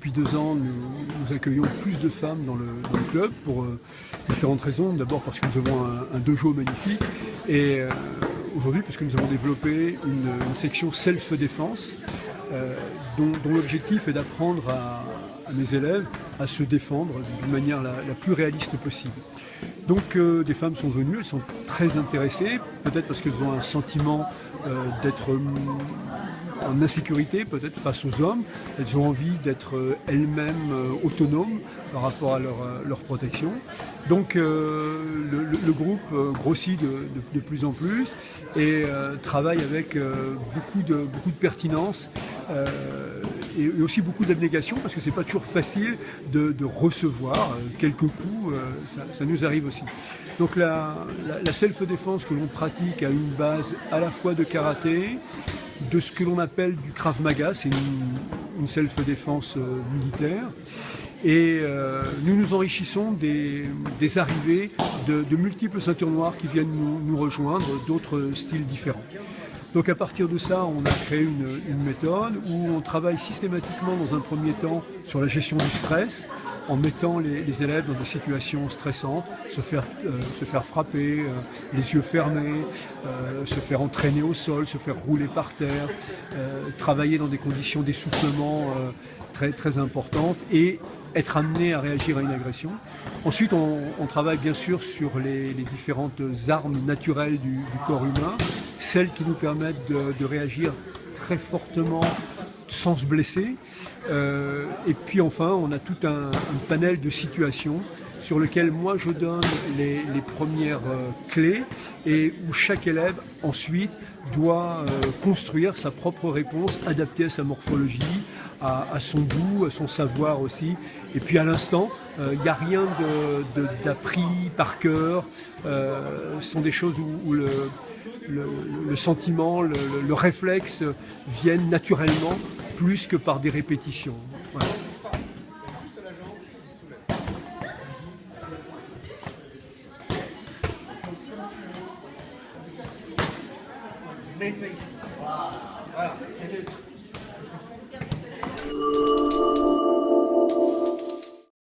depuis 2 ans, nous accueillons plus de femmes dans le club pour différentes raisons. D'abord parce que nous avons un dojo magnifique et aujourd'hui parce que nous avons développé une section self-défense dont l'objectif est d'apprendre à mes élèves à se défendre d'une manière la plus réaliste possible. Donc des femmes sont venues, elles sont très intéressées, peut-être parce qu'elles ont un sentiment d'être en insécurité, peut-être face aux hommes. Elles ont envie d'être elles-mêmes autonomes par rapport à leur protection. Donc le groupe grossit de plus en plus et travaille avec beaucoup de pertinence. Et aussi beaucoup d'abnégation parce que c'est pas toujours facile de recevoir quelques coups, ça nous arrive aussi. Donc la self-défense que l'on pratique a une base à la fois de karaté, de ce que l'on appelle du Krav Maga, c'est une self-défense militaire. Et nous nous enrichissons des arrivées de multiples ceintures noires qui viennent nous rejoindre, d'autres styles différents. Donc à partir de ça, on a créé une méthode où on travaille systématiquement dans un premier temps sur la gestion du stress, en mettant les élèves dans des situations stressantes, se faire frapper, les yeux fermés, se faire entraîner au sol, se faire rouler par terre, travailler dans des conditions d'essoufflement très, très importantes et être amené à réagir à une agression. Ensuite, on travaille bien sûr sur les différentes armes naturelles du corps humain, celles qui nous permettent de réagir très fortement sans se blesser. Et puis enfin, on a tout un panel de situations sur lequel moi je donne les premières clés et où chaque élève ensuite doit construire sa propre réponse adaptée à sa morphologie, à son goût, à son savoir aussi. Et puis à l'instant, il n'y a rien d'appris par cœur. Ce sont des choses où le sentiment, le réflexe viennent naturellement plus que par des répétitions. Voilà. Voilà.